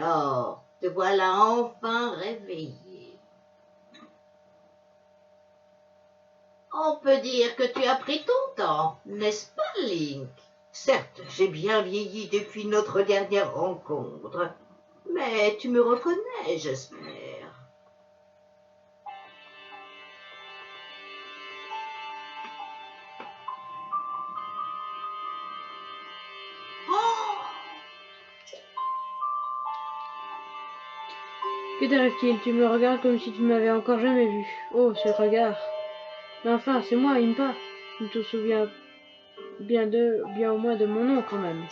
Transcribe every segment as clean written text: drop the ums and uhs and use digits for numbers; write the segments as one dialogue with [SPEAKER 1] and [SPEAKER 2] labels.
[SPEAKER 1] Alors, te voilà enfin réveillé. On peut dire que tu as pris ton temps, n'est-ce pas, Link? Certes, j'ai bien vieilli depuis notre dernière rencontre, mais tu me reconnais, j'espère.
[SPEAKER 2] Que t'arrive-t-il? Tu me regardes comme si tu ne m'avais encore jamais vu. Oh, ce regard. Mais enfin, c'est moi, Impa. Tu te souviens bien au moins de mon nom, quand même.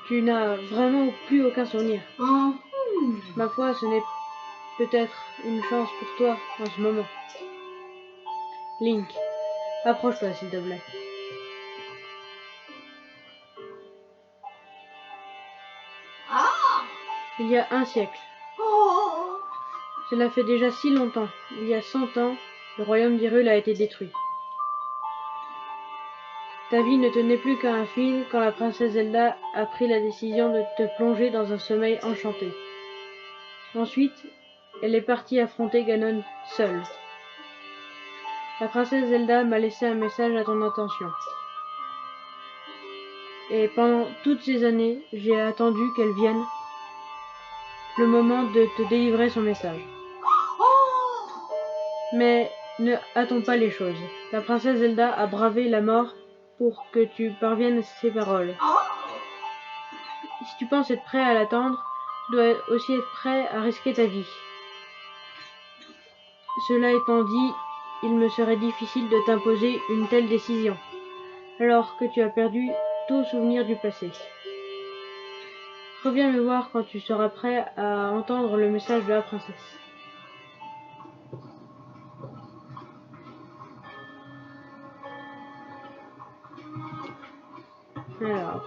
[SPEAKER 2] Tu n'as vraiment plus aucun souvenir. Ma foi, ce n'est peut-être une chance pour toi en ce moment. Link, approche-toi, s'il te plaît. Il y a un siècle. Cela fait déjà si longtemps. Il y a 100 ans, le royaume d'Hyrule a été détruit. Ta vie ne tenait plus qu'à un fil quand la princesse Zelda a pris la décision de te plonger dans un sommeil enchanté. Ensuite, elle est partie affronter Ganon seule. La princesse Zelda m'a laissé un message à ton intention. Et pendant toutes ces années, j'ai attendu qu'elle vienne, le moment de te délivrer son message. Mais ne hâtons pas les choses. La princesse Zelda a bravé la mort pour que tu parviennes à ses paroles. Si tu penses être prêt à l'attendre, tu dois aussi être prêt à risquer ta vie. Cela étant dit, il me serait difficile de t'imposer une telle décision, alors que tu as perdu tout souvenir du passé. Reviens me voir quand tu seras prêt à entendre le message de la princesse. Alors...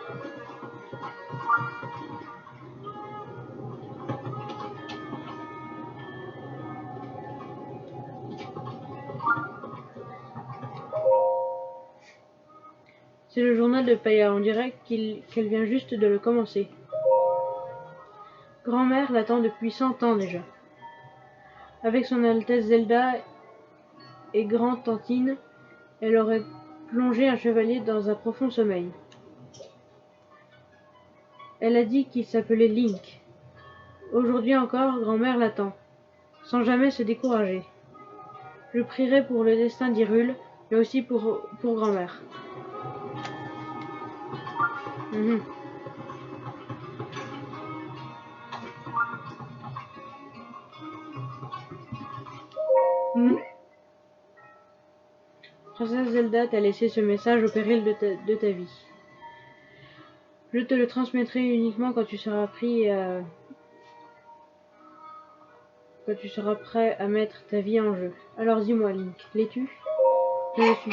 [SPEAKER 2] C'est le journal de Paya, on dirait qu'elle vient juste de le commencer. Grand-mère l'attend depuis 100 ans déjà. Avec son Altesse Zelda et Grand-Tantine, elle aurait plongé un chevalier dans un profond sommeil. Elle a dit qu'il s'appelait Link. Aujourd'hui encore, grand-mère l'attend, sans jamais se décourager. Je prierai pour le destin d'Hyrule, mais aussi pour grand-mère. Princesse Zelda t'a laissé ce message au péril de ta vie. Je te le transmettrai uniquement quand tu seras quand tu seras prêt à mettre ta vie en jeu. Alors dis-moi, Link, l'es-tu? Je le suis.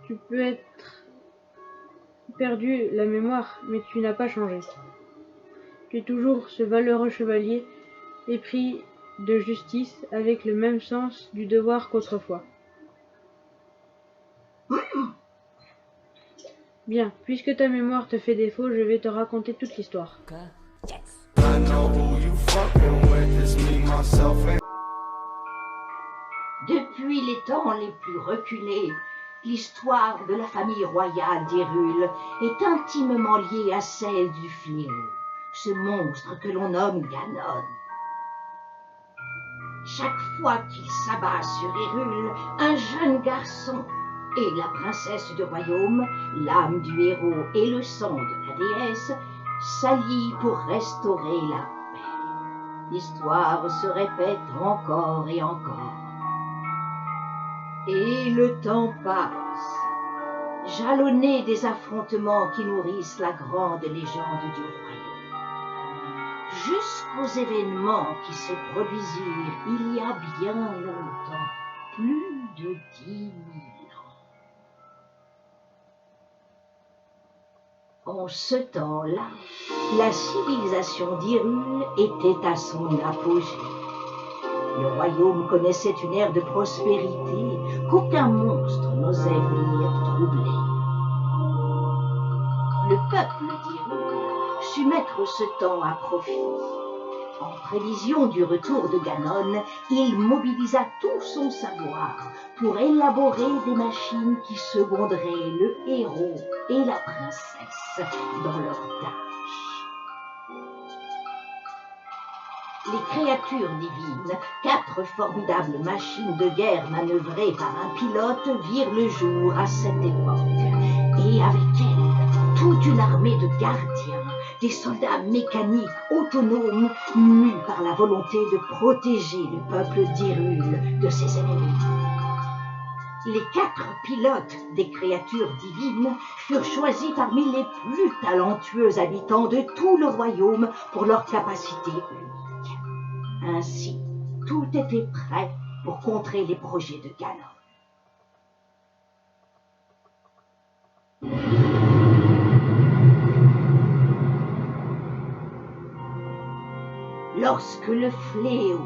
[SPEAKER 2] Tu peux être perdu la mémoire, mais tu n'as pas changé. Tu es toujours ce valeureux chevalier, épris de justice, avec le même sens du devoir qu'autrefois. Bien, puisque ta mémoire te fait défaut, je vais te raconter toute l'histoire.
[SPEAKER 1] Depuis les temps les plus reculés, l'histoire de la famille royale d'Hyrule est intimement liée à celle du fléau, ce monstre que l'on nomme Ganon. Chaque fois qu'il s'abat sur Hyrule, un jeune garçon et la princesse du royaume, l'âme du héros et le sang de la déesse, s'allient pour restaurer la paix. L'histoire se répète encore et encore. Et le temps passe, jalonné des affrontements qui nourrissent la grande légende du royaume, jusqu'aux événements qui se produisirent il y a bien longtemps, plus de 10 000 ans. En ce temps-là, la civilisation d'Hyrule était à son apogée. Le royaume connaissait une ère de prospérité qu'aucun monstre n'osait venir troubler. Le peuple d'Hyrule sut mettre ce temps à profit. En prévision du retour de Ganon, il mobilisa tout son savoir pour élaborer des machines qui seconderaient le héros et la princesse dans leurs tâches. Les créatures divines, 4 formidables machines de guerre manœuvrées par un pilote, virent le jour à cette époque, et avec elles, toute une armée de gardiens, des soldats mécaniques autonomes, mus par la volonté de protéger le peuple d'Hyrule de ses ennemis. Les 4 pilotes des créatures divines furent choisis parmi les plus talentueux habitants de tout le royaume pour leur capacité unique. Ainsi, tout était prêt pour contrer les projets de Ganon. Lorsque le fléau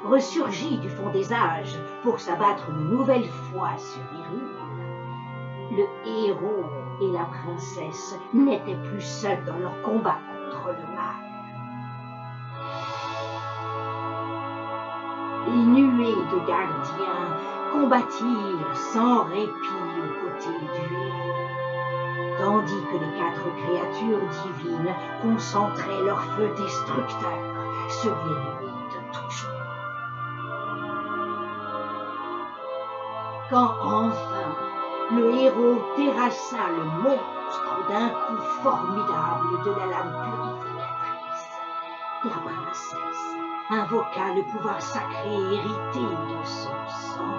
[SPEAKER 1] ressurgit du fond des âges pour s'abattre une nouvelle fois sur Hyrule, le héros et la princesse n'étaient plus seuls dans leur combat contre le mal. Une nuée de gardiens combattirent sans répit aux côtés du héros, tandis que les 4 créatures divines concentraient leur feu destructeur sur l'ennemi de toujours. Quand enfin le héros terrassa le monstre d'un coup formidable de la lame purificatrice, la princesse invoqua le pouvoir sacré hérité de son sang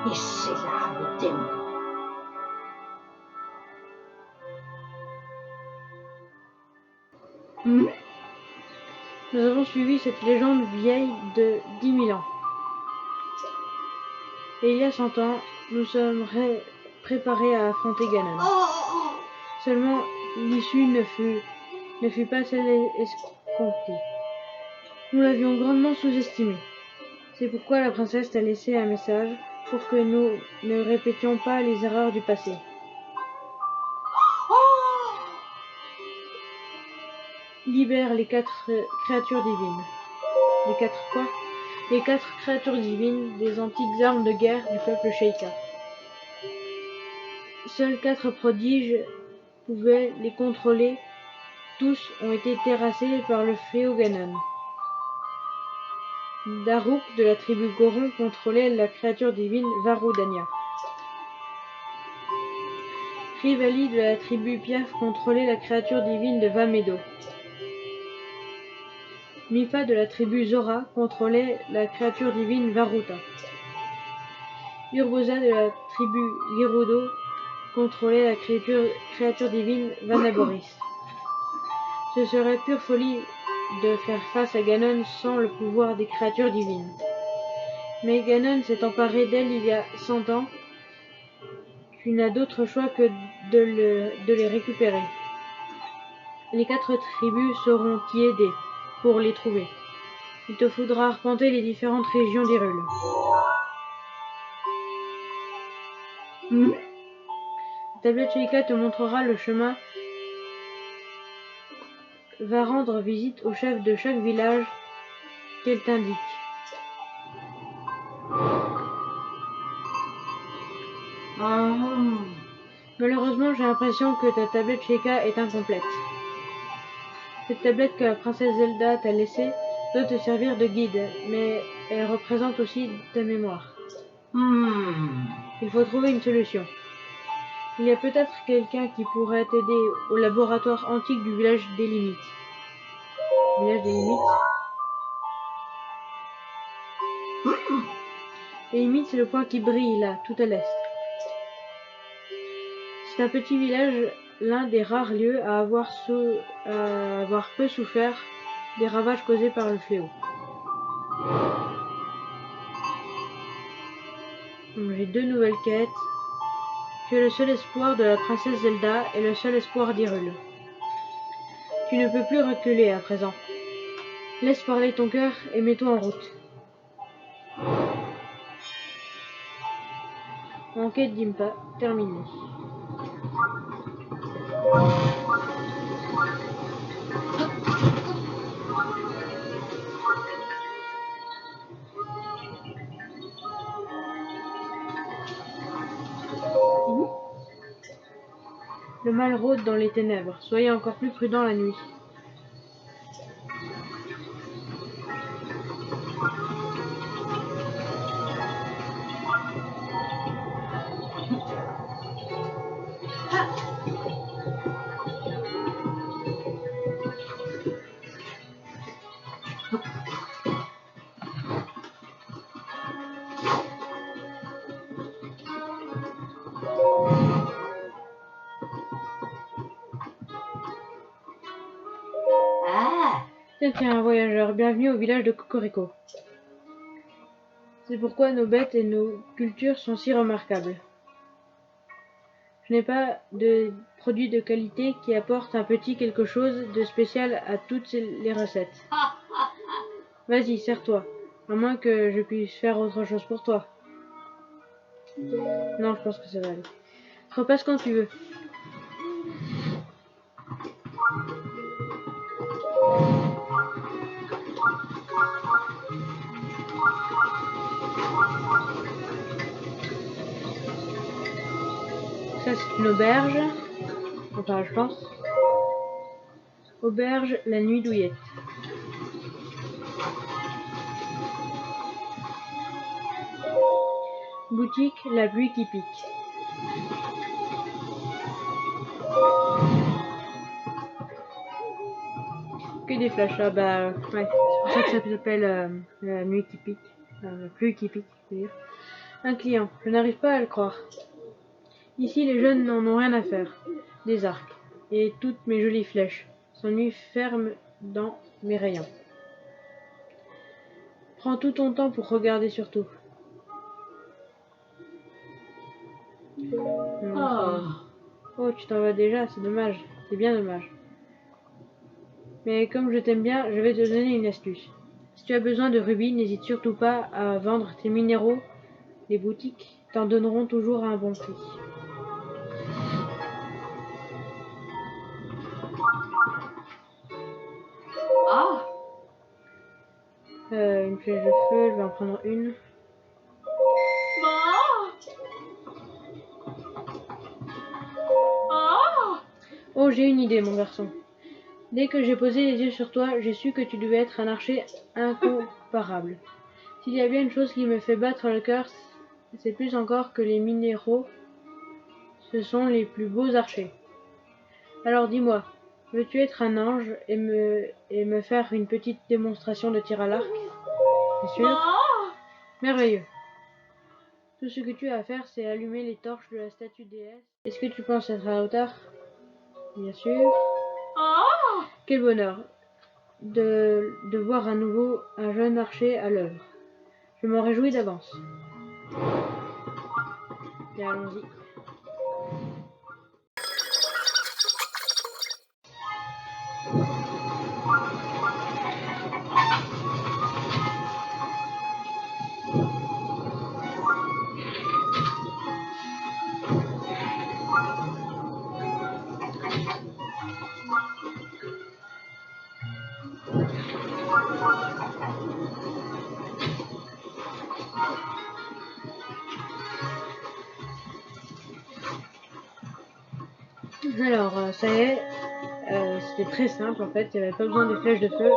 [SPEAKER 1] et scella le démon.
[SPEAKER 2] Nous avons suivi cette légende vieille de 10 000 ans. Et il y a 100 ans, nous sommes préparés à affronter Ganon. Seulement, l'issue ne fut pas celle escomptée. Nous l'avions grandement sous-estimé. C'est pourquoi la princesse t'a laissé un message pour que nous ne répétions pas les erreurs du passé. Libère les 4 créatures divines. Les 4 quoi? Les 4 créatures divines des antiques armes de guerre du peuple Sheikah. Seuls 4 prodiges pouvaient les contrôler. Tous ont été terrassés par le fléau Ganon. Daruk de la tribu Goron contrôlait la créature divine Varudania. Rivali de la tribu Piaf contrôlait la créature divine de Vamedo. Mifa de la tribu Zora contrôlait la créature divine Varuta. Urbosa de la tribu Gerudo contrôlait la créature divine Vanaboris. Ce serait pure folie de faire face à Ganon sans le pouvoir des créatures divines. Mais Ganon s'est emparé d'elle il y a 100 ans. Tu n'as d'autre choix que de les récupérer. Les 4 tribus sauront t'y aider pour les trouver. Il te faudra arpenter les différentes régions d'Hyrule. La tablette Sheikah te montrera le chemin. Va rendre visite au chef de chaque village qu'elle t'indique. Malheureusement, j'ai l'impression que ta tablette Sheikah est incomplète. Cette tablette que la princesse Zelda t'a laissée doit te servir de guide, mais elle représente aussi ta mémoire. Il faut trouver une solution. Il y a peut-être quelqu'un qui pourrait t'aider au laboratoire antique du village des Limites. Village des Limites. Les Limites, c'est le point qui brille là, tout à l'est. C'est un petit village, l'un des rares lieux à avoir peu souffert des ravages causés par le fléau. J'ai 2 nouvelles quêtes. Tu es le seul espoir de la princesse Zelda et le seul espoir d'Hyrule. Tu ne peux plus reculer à présent. Laisse parler ton cœur et mets-toi en route. Enquête d'Impa terminée. Le mal rôde dans les ténèbres. Soyez encore plus prudents la nuit.
[SPEAKER 1] Ah,
[SPEAKER 2] Tiens, voyageur, bienvenue au village de Cocorico. C'est pourquoi nos bêtes et nos cultures sont si remarquables. Je n'ai pas de produit de qualité qui apporte un petit quelque chose de spécial à toutes les recettes. Vas-y, sers-toi, à moins que je puisse faire autre chose pour toi. Non, je pense que ça va aller. Repasse quand tu veux. Ça, c'est une auberge. Enfin, je pense. Auberge, la nuit douillette. Boutique, la pluie qui pique. Que des flashs. Ah bah, ouais. C'est pour ça que ça s'appelle la nuit qui pique. La pluie qui pique, je veux dire. Un client. Je n'arrive pas à le croire. Ici, les jeunes n'en ont rien à faire. Des arcs. Et toutes mes jolies flèches s'ennuient fermes dans mes rayons. Prends tout ton temps pour regarder surtout. Oh, tu t'en vas déjà, c'est dommage. C'est bien dommage. Mais comme je t'aime bien, je vais te donner une astuce. Si tu as besoin de rubis, n'hésite surtout pas à vendre tes minéraux. Les boutiques t'en donneront toujours à un bon prix.
[SPEAKER 1] ah,
[SPEAKER 2] Une flèche de feu, je vais en prendre une. Oh, j'ai une idée, mon garçon. Dès que j'ai posé les yeux sur toi, j'ai su que tu devais être un archer incomparable. S'il y a bien une chose qui me fait battre le cœur, c'est plus encore que les minéraux. Ce sont les plus beaux archers. Alors dis-moi, veux-tu être un ange et me faire une petite démonstration de tir à l'arc? C'est sûr? Merveilleux. Tout ce que tu as à faire, c'est allumer les torches de la statue déesse. Est-ce que tu penses être à la hauteur? Bien sûr. Quel bonheur de voir à nouveau un jeune archer à l'œuvre. Je m'en réjouis d'avance. Et allons-y. Alors, ça y est, c'était très simple en fait, il n'y avait pas besoin des flèches de feu.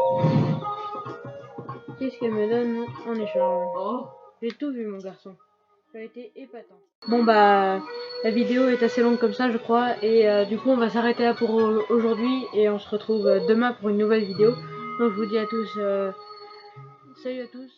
[SPEAKER 2] Qu'est-ce qu'elle me donne en échange?
[SPEAKER 1] oh.
[SPEAKER 2] J'ai tout vu, mon garçon. Ça a été épatant. Bon bah, la vidéo est assez longue comme ça, je crois, et du coup on va s'arrêter là pour aujourd'hui, et on se retrouve demain pour une nouvelle vidéo. Donc je vous dis à tous, salut à tous.